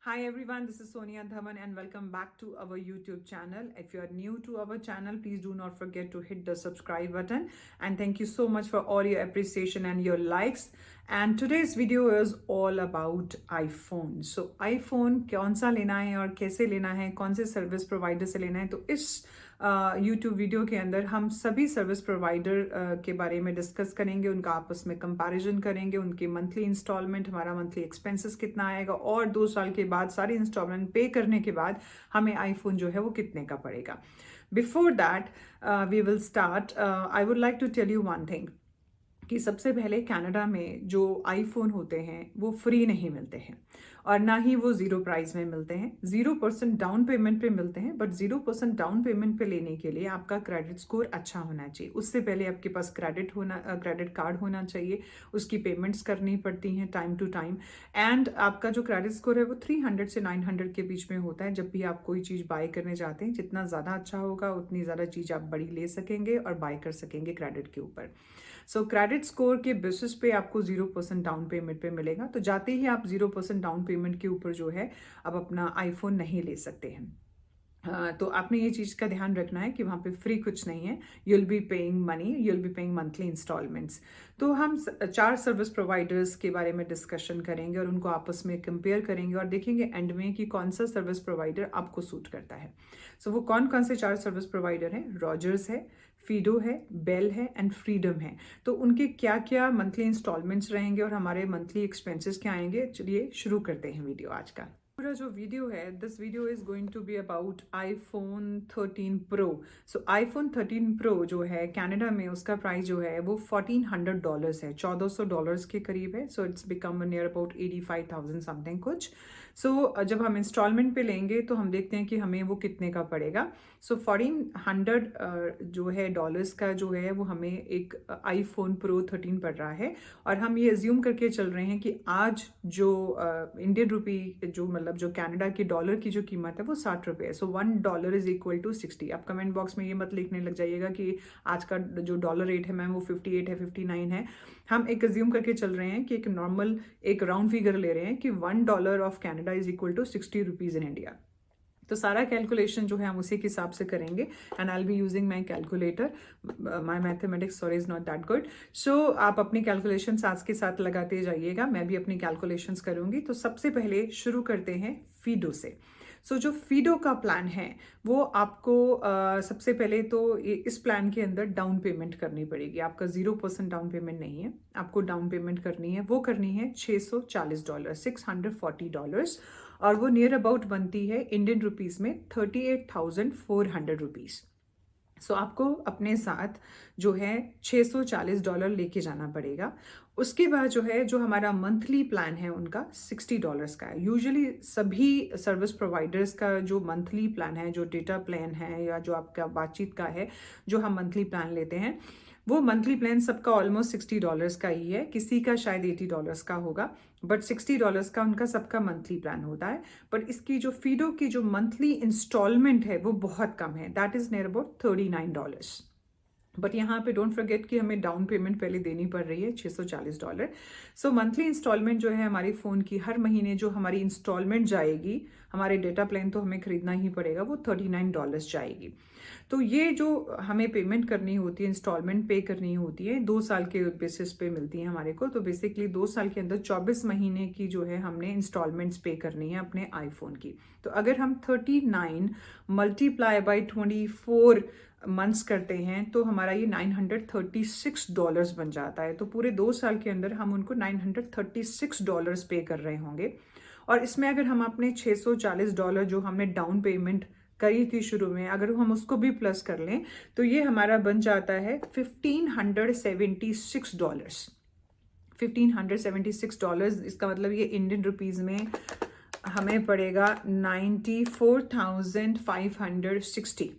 Hi everyone, this is Sonia Dhawan and welcome back to our YouTube channel. If you are new to our channel, please do not forget to hit the subscribe button and thank you so much for all your appreciation and your likes. And today's video is all about iPhone. So iPhone कौन सा लेना है और कैसे लेना है, कौन से सर्विस प्रोवाइडर से लेना है, तो इस YouTube वीडियो के अंदर हम सभी सर्विस प्रोवाइडर के बारे में डिस्कस करेंगे, उनका आपस में कंपैरिजन करेंगे, उनके मंथली इंस्टॉलमेंट, हमारा मंथली एक्सपेंसेस कितना आएगा और 2 साल के बाद सारी इंस्टॉलमेंट पे करने के बाद हमें आईफोन जो है वो कितने का पड़ेगा. Before that we will start. I would like to tell you one thing कि सबसे पहले कनाडा में जो आईफोन होते हैं वो फ्री नहीं मिलते हैं और ना ही वो 0 प्राइस में मिलते हैं. 0% डाउन पेमेंट पे मिलते हैं, बट 0% डाउन पेमेंट पे लेने के लिए आपका क्रेडिट स्कोर अच्छा होना चाहिए. उससे पहले आपके पास क्रेडिट कार्ड होना चाहिए, उसकी पेमेंट्स करनी पड़ती हैं टाइम टू टाइम. एंड आपका जो क्रेडिट स्कोर है वो 300 से 900 के बीच में होता है. जब भी आप कोई चीज़ बाय करने जाते हैं, जितना ज़्यादा अच्छा होगा उतनी ज़्यादा चीज़ आप बड़ी ले सकेंगे और बाय कर सकेंगे क्रेडिट के ऊपर. सो क्रेडिट स्कोर के बेसिस पे आपको 0% डाउन पेमेंट पे मिलेगा. तो जाते ही आप 0% डाउन पेमेंट के ऊपर जो है अब अपना आईफोन नहीं ले सकते हैं. तो आपने ये चीज़ का ध्यान रखना है कि वहाँ पे फ्री कुछ नहीं है. You'll be paying money, you'll be paying monthly instalments. तो हम 4 सर्विस प्रोवाइडर्स के बारे में डिस्कशन करेंगे और उनको आपस में कंपेयर करेंगे और देखेंगे एंड में कि कौन सा सर्विस प्रोवाइडर आपको सूट करता है. सो वो कौन कौन से 4 सर्विस प्रोवाइडर हैं? रॉजर्स है, फीडो है, बेल है एंड फ्रीडम है. तो उनके क्या क्या मंथली इंस्टॉलमेंट्स रहेंगे और हमारे मंथली एक्सपेंसेस क्या आएंगे. चलिए शुरू करते हैं वीडियो आज का. पूरा जो वीडियो है, this video is going to be about iPhone 13 pro. So iPhone 13 pro जो है कनाडा में उसका प्राइस जो है वो $1400 है, $1400 के करीब है. So it's become near about 85,000 something कुछ. सो जब हम इंस्टॉलमेंट पे लेंगे तो हम देखते हैं कि हमें वो कितने का पड़ेगा. सो 1400 जो है डॉलर्स का जो है वो हमें एक आईफोन प्रो 13 पड़ रहा है. और हम ये एज्यूम करके चल रहे हैं कि आज जो इंडियन रुपी जो मतलब जो कनाडा की डॉलर की जो कीमत है वो $60 है. सो $1 इज इक्वल टू 60. आप कमेंट बॉक्स में ये मत लिखने लग जाइएगा कि आज का जो डॉलर रेट है मैम वो 58 है, 59 है. हम एक एज्यूम करके चल रहे हैं कि एक नॉर्मल एक राउंड फिगर ले रहे हैं कि $1 of Canada is equal to 60 rupees in India. तो सारा कैलकुलेशन जो है हम उसी के हिसाब से करेंगे and I will be using my calculator. My mathematics sorry is not that good. So आप अपनी कैलकुलेशन साथ के साथ लगाते जाइएगा, मैं भी अपनी कैलकुलेशंस करूंगी. तो सबसे पहले शुरू करते हैं फीडो से. सो जो फीडो का प्लान है वो आपको सबसे पहले तो इस प्लान के अंदर डाउन पेमेंट करनी पड़ेगी. आपका 0% डाउन पेमेंट नहीं है, आपको डाउन पेमेंट करनी है. वो करनी है $640, $640. और वो नियर अबाउट बनती है इंडियन रुपीज़ में 38,400 रुपीज़. सो आपको अपने साथ जो है $640 लेके जाना पड़ेगा. उसके बाद जो है जो हमारा मंथली प्लान है उनका $60 का है. यूजुअली सभी सर्विस प्रोवाइडर्स का जो मंथली प्लान है, जो डेटा प्लान है या जो आपका बातचीत का है, जो हम मंथली प्लान लेते हैं, वो मंथली प्लान सबका ऑलमोस्ट $60 का ही है. किसी का शायद $80 का होगा, बट $60 का उनका सबका मंथली प्लान होता है. बट इसकी जो फीडो की जो मंथली इंस्टॉलमेंट है वो बहुत कम है, that is near about $39. But यहाँ पे डोंट फॉरगेट कि हमें डाउन पेमेंट पहले देनी पड़ रही है $640. सो मंथली इंस्टॉलमेंट जो है हमारी फ़ोन की हर महीने जो हमारी इंस्टॉलमेंट जाएगी, हमारे डेटा प्लान तो हमें खरीदना ही पड़ेगा, वो $39 जाएगी. तो ये जो हमें पेमेंट करनी होती है, इंस्टॉलमेंट पे करनी होती है, 2 साल के बेसिस पे मिलती है हमारे को. तो बेसिकली 2 साल के अंदर 24 महीने की जो है हमने इंस्टॉलमेंट्स पे करनी है अपने आईफोन की. तो अगर हम 39 मल्टीप्लाई बाई 24 मंथ्स करते हैं तो हमारा ये $936 बन जाता है. तो पूरे 2 साल के अंदर हम उनको $936 पे कर रहे होंगे. और इसमें अगर हम अपने $640 जो हमने डाउन पेमेंट करी थी शुरू में, अगर हम उसको भी प्लस कर लें तो ये हमारा बन जाता है $1,576. $1,576. इसका मतलब ये इंडियन रुपीज़ में हमें पड़ेगा 94,560.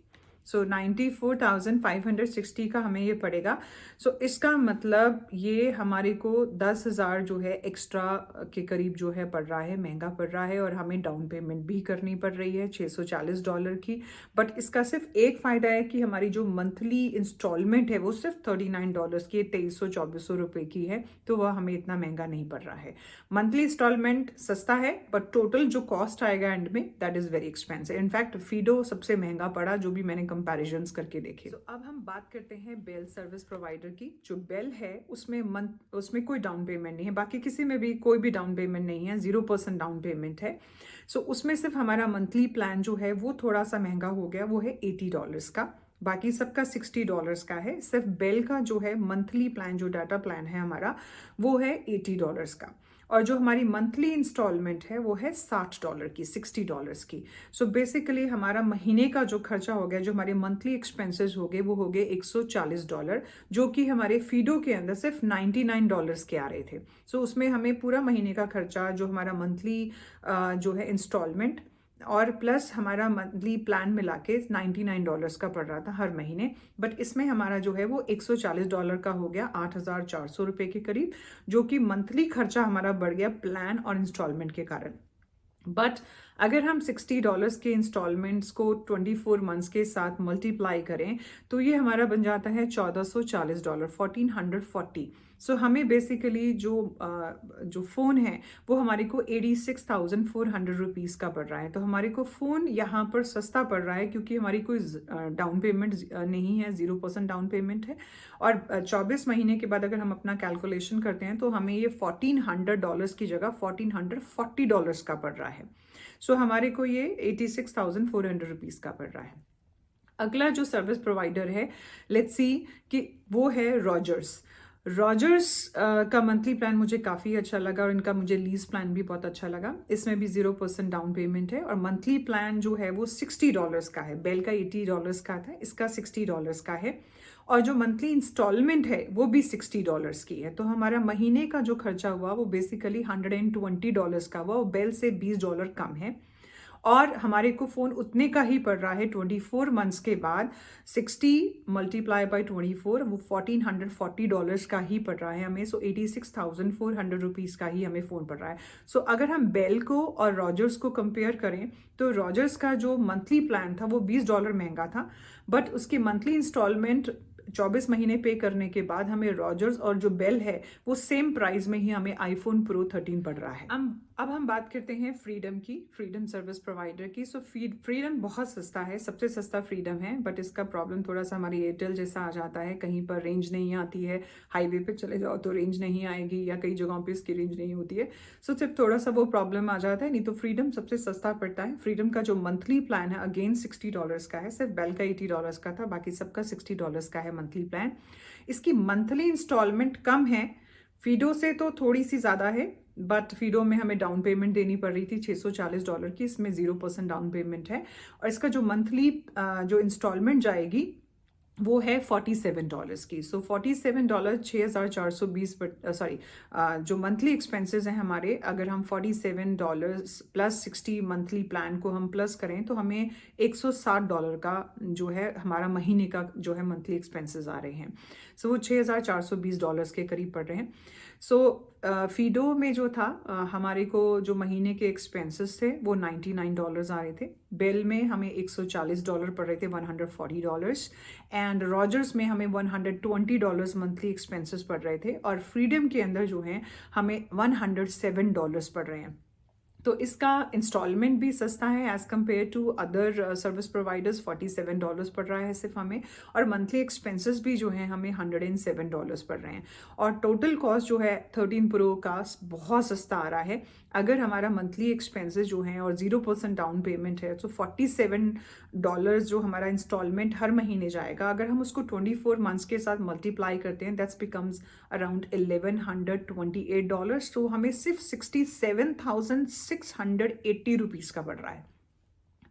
सो 94,560 का हमें ये पड़ेगा। सो इसका मतलब ये हमारे को 10,000 जो है एक्स्ट्रा के करीब जो है पड़ रहा है, महंगा पड़ रहा है, और हमें डाउन पेमेंट भी करनी पड़ रही है $640 की। बट इसका सिर्फ एक फ़ायदा है कि हमारी जो मंथली इंस्टॉलमेंट है वो सिर्फ $39 की, 2300-2400 रुपये की है, तो वह हमें इतना महंगा नहीं पड़ रहा है। मंथली इंस्टॉलमेंट सस्ता है, बट टोटल जो कॉस्ट आएगा एंड में that is very expensive. In fact FIDO सबसे महंगा पड़ा जो भी मैंने कंपैरिजन्स करके देखे। तो अब हम बात करते हैं बेल सर्विस प्रोवाइडर की। जो बेल है उसमें कोई डाउन पेमेंट नहीं है, बाकी किसी में भी कोई भी डाउन पेमेंट नहीं है, 0% डाउन पेमेंट है। सो उसमें सिर्फ हमारा मंथली प्लान जो है वो थोड़ा सा महंगा हो गया, वो है $80 का, बाकी सबका $60 का है। सिर्फ बेल का जो है मंथली प्लान, जो डाटा प्लान है हमारा, वो है $80 का, और जो हमारी मंथली इंस्टॉलमेंट है वो है $60 की, $60 की। सो बेसिकली हमारा महीने का जो खर्चा हो गया, जो हमारे मंथली एक्सपेंसेस हो गए, वो हो गए $140, जो कि हमारे फीडो के अंदर सिर्फ $99 के आ रहे थे। सो उसमें हमें पूरा महीने का खर्चा, जो हमारा मंथली जो है इंस्टॉलमेंट और प्लस हमारा मंथली प्लान मिला के $99 का पड़ रहा था हर महीने। बट इसमें हमारा जो है वो $140 का हो गया, 8,400 रुपये के करीब, जो कि मंथली खर्चा हमारा बढ़ गया प्लान और इंस्टॉलमेंट के कारण। बट अगर हम $60 के इंस्टॉलमेंट्स को 24 मंथ्स के साथ मल्टीप्लाई करें तो ये हमारा बन जाता है $1,440, 1440। सो हमें बेसिकली जो फ़ोन है वो हमारे को 86,400 रुपीज़ का पड़ रहा है। तो हमारे को फ़ोन यहाँ पर सस्ता पड़ रहा है क्योंकि हमारी कोई डाउन पेमेंट नहीं है, 0% डाउन पेमेंट है। और 24 महीने के बाद अगर हम अपना कैलकुलेशन करते हैं तो हमें ये $1,400 की जगह $1,440 का पड़ रहा है। सो हमारे को ये 86,400 रुपीज़ का पड़ रहा है। अगला जो सर्विस प्रोवाइडर है, लेट्स सी कि वो है रॉजर्स। रॉजर्स का मंथली प्लान मुझे काफ़ी अच्छा लगा और इनका मुझे लीज प्लान भी बहुत अच्छा लगा। इसमें भी 0% डाउन पेमेंट है और मंथली प्लान जो है वो $60 का है। बेल का $80 का था, इसका $60 का है, और जो मंथली इंस्टॉलमेंट है वो भी $60 की है। तो हमारा महीने का जो खर्चा हुआ वो बेसिकली $120 का हुआ, वो बेल से $20 कम है। और हमारे को फ़ोन उतने का ही पड़ रहा है 24 मंथ्स के बाद। 60 मल्टीप्लाई बाई 24 वो $1,440 का ही पड़ रहा है हमें। सो 86,400 रुपीज़ का ही हमें फ़ोन पड़ रहा है। सो अगर हम बेल को और रॉजर्स को कंपेयर करें तो रॉजर्स का जो मंथली प्लान था वो $20 महंगा था, बट उसकी मंथली इंस्टॉलमेंट 24 महीने पे करने के बाद हमें रॉजर्स और जो बेल है वो सेम प्राइस में ही हमें iPhone Pro 13 पड़ रहा है। अब हम बात करते हैं फ्रीडम की, फ्रीडम सर्विस प्रोवाइडर की। सो फ्रीडम बहुत सस्ता है, सबसे सस्ता फ्रीडम है, बट इसका प्रॉब्लम थोड़ा सा हमारी एयरटेल जैसा आ जाता है, कहीं पर रेंज नहीं आती है, हाईवे पे चले जाओ तो रेंज नहीं आएगी, या कई जगहों पे इसकी रेंज नहीं होती है। सो सिर्फ थोड़ा सा वो प्रॉब्लम आ जाता है, नहीं तो फ्रीडम सबसे सस्ता पड़ता है। फ्रीडम का जो मंथली प्लान है अगेन $60 का है, सिर्फ बेल का $80 का था, बाकी सबका $60 का है मंथली प्लान। इसकी मंथली इंस्टॉलमेंट कम है, फीडो से तो थोड़ी सी ज़्यादा है, बट फीडो में हमें डाउन पेमेंट देनी पड़ रही थी $640 की, इसमें 0% डाउन पेमेंट है। और इसका जो मंथली जो इंस्टॉलमेंट जाएगी वो है $47 की। सो $47 6,420 सॉरी जो मंथली एक्सपेंसेस हैं हमारे, अगर हम $47 प्लस 60 मंथली प्लान को हम प्लस करें तो हमें $160 का जो है हमारा महीने का जो है मंथली एक्सपेंसेस आ रहे हैं। सो वो $6,420 के करीब पड़ रहे हैं। सो फीडो में जो था हमारे को जो महीने के एक्सपेंसेस थे वो $99 आ रहे थे। बेल में हमें $140 पड़ रहे थे, $140, एंड रॉजर्स में हमें $120 मंथली एक्सपेंसेस पड़ रहे थे, और फ्रीडम के अंदर जो हैं हमें $107 पड़ रहे हैं। तो इसका इंस्टॉलमेंट भी सस्ता है as compare to other service providers. $47 पड़ रहा है सिर्फ हमें, और मंथली एक्सपेंसेस भी जो हैं हमें $107 पड़ रहे हैं, और टोटल कॉस्ट जो है 13 प्रो का बहुत सस्ता आ रहा है। अगर हमारा मंथली एक्सपेंसेस जो हैं और 0% डाउन पेमेंट है तो $47 जो हमारा इंस्टॉलमेंट हर महीने जाएगा, अगर हम उसको 24 मंथ्स के साथ मल्टीप्लाई करते हैं दैट्स बिकम्स अराउंड $1,128। तो हमें सिर्फ 67,680 रुपीज़ का पड़ रहा है।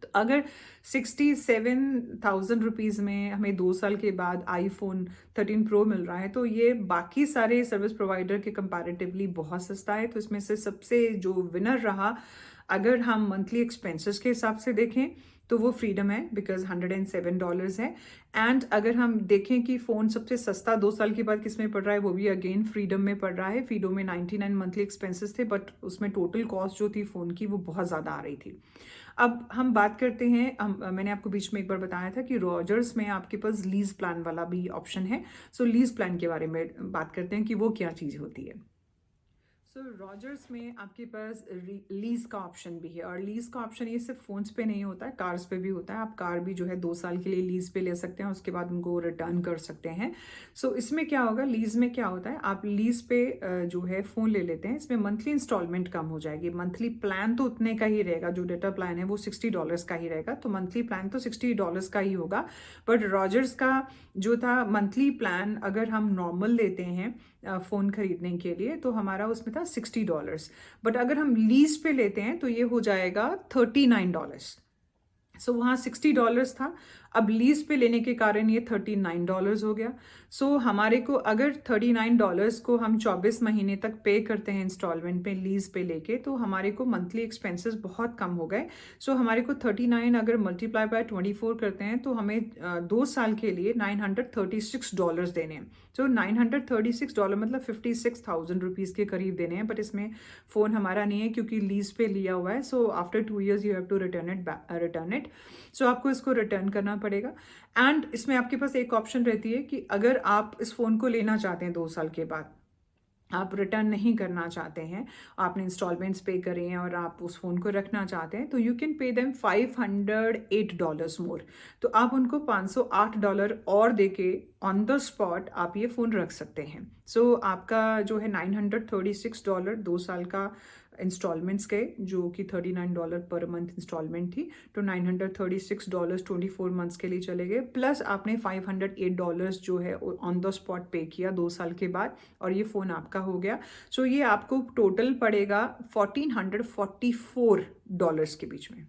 तो अगर 67,000 रुपीज़ में हमें 2 साल के बाद iPhone 13 Pro मिल रहा है तो ये बाकी सारे सर्विस प्रोवाइडर के कंपैरेटिवली बहुत सस्ता है। तो इसमें से सबसे जो विनर रहा, अगर हम मंथली एक्सपेंसेस के हिसाब से देखें तो वो फ्रीडम है बिकॉज $107 है। एंड अगर हम देखें कि फ़ोन सबसे सस्ता 2 साल के बाद किस में पड़ रहा है, वो भी अगेन फ्रीडम में पड़ रहा है। फ्रीडम में 99 मंथली एक्सपेंसेस थे, बट उसमें टोटल कॉस्ट जो थी फ़ोन की वो बहुत ज़्यादा आ रही थी। अब हम बात करते हैं, मैंने आपको बीच में एक बार बताया था कि रॉजर्स में आपके पास लीज प्लान वाला भी ऑप्शन है। सो लीज प्लान के बारे में बात करते हैं कि वो क्या चीज़ होती है। सो रॉजर्स में आपके पास लीज का ऑप्शन भी है, और लीज का ऑप्शन ये सिर्फ फोन्स पे नहीं होता है, कार्स पे भी होता है। आप कार भी जो है 2 साल के लिए लीज पे ले सकते हैं, उसके बाद उनको रिटर्न कर सकते हैं। सो इसमें क्या होगा, लीज में क्या होता है, आप लीज पे जो है फ़ोन ले लेते हैं, इसमें मंथली इंस्टॉलमेंट कम हो जाएगी। मंथली प्लान तो उतने का ही रहेगा, जो डेटा प्लान है वो $60 का ही रहेगा, तो मंथली प्लान तो $60 का ही होगा। बट रॉजर्स का जो था मंथली प्लान, अगर हम नॉर्मल लेते हैं फ़ोन खरीदने के लिए, तो हमारा उसमें था $60। बट अगर हम लीज पे लेते हैं तो ये हो जाएगा $39। सो वहाँ $60 था, अब लीज पे लेने के कारण ये $39 हो गया। सो हमारे को अगर $39 को हम 24 महीने तक पे करते हैं इंस्टॉलमेंट पे लीज पे लेके, तो हमारे को मंथली एक्सपेंसेस बहुत कम हो गए। सो हमारे को 39 अगर मल्टीप्लाई बाय 24 करते हैं तो हमें 2 साल के लिए $936 देने हैं। सो $936 मतलब 56,000 रुपीज़ के करीब देने हैं। बट इसमें फ़ोन हमारा नहीं है क्योंकि लीज पे लिया हुआ है। So after 2 years you have to return it. So आपको इसको रिटर्न करना पड़ेगा। एंड इसमें आपके पास एक ऑप्शन रहती है कि अगर आप इस फ़ोन को लेना चाहते हैं 2 साल के बाद, आप रिटर्न नहीं करना चाहते हैं, आपने इंस्टॉलमेंट्स पे करे हैं और आप उस फ़ोन को रखना चाहते हैं, तो यू कैन पे देम $508 मोर। तो आप उनको $508 और देके ऑन द स्पॉट आप ये फ़ोन रख सकते हैं। सो आपका जो है $936 2 साल का इंस्टॉलमेंट्स गए, जो कि $39 पर मंथ इंस्टॉलमेंट थी, तो $936 24 मंथ्स के लिए चले गए। प्लस आपने $508 जो है ऑन द स्पॉट पे किया 2 साल के बाद, और ये फ़ोन आपका हो गया। सो ये आपको टोटल पड़ेगा $1,444 के बीच में।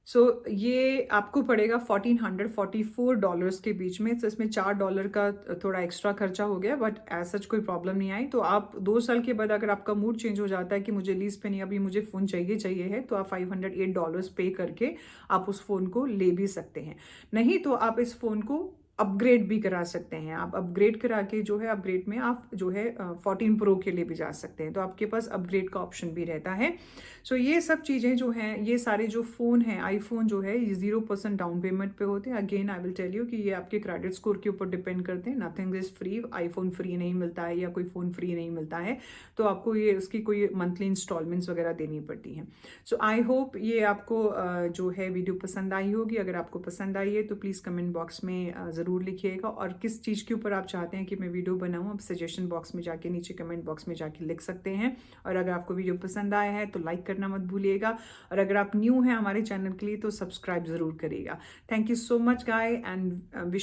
सो ये आपको पड़ेगा $1,444 के बीच में। तो इसमें $4 का थोड़ा एक्स्ट्रा खर्चा हो गया, बट एज सच कोई प्रॉब्लम नहीं आई। तो आप 2 साल के बाद अगर आपका मूड चेंज हो जाता है कि मुझे लीज पे नहीं, अभी मुझे फ़ोन चाहिए है, तो आप $508 पे करके आप उस फ़ोन को ले भी सकते हैं। नहीं तो आप इस फ़ोन को अपग्रेड भी करा सकते हैं। आप अपग्रेड करा के जो है, अपग्रेड में आप जो है 14 प्रो के लिए भी जा सकते हैं, तो आपके पास अपग्रेड का ऑप्शन भी रहता है। सो ये सब चीज़ें जो हैं, ये सारे जो फ़ोन हैं, आईफोन जो है ये 0% डाउन पेमेंट पे होते हैं। Again I will tell you कि ये आपके क्रेडिट स्कोर के ऊपर डिपेंड करते हैं। Nothing is free, iPhone free नहीं मिलता है या कोई फ़ोन फ्री नहीं मिलता है, तो आपको ये उसकी कोई मंथली इंस्टॉलमेंट्स वगैरह देनी पड़ती हैं। सो आई होप ये आपको जो है वीडियो पसंद आई होगी। अगर आपको पसंद आई है तो प्लीज़ कमेंट बॉक्स में ज़रूर लिखिएगा, और किस चीज़ के ऊपर आप चाहते हैं कि मैं वीडियो बनाऊँ, आप सजेशन बॉक्स में जाके, नीचे कमेंट बॉक्स में जाके लिख सकते हैं। और अगर आपको वीडियो पसंद आया है तो लाइक करना मत भूलिएगा, और अगर आप न्यू हैं हमारे चैनल के लिए तो सब्सक्राइब ज़रूर करिएगा। Thank you so much guy, and wish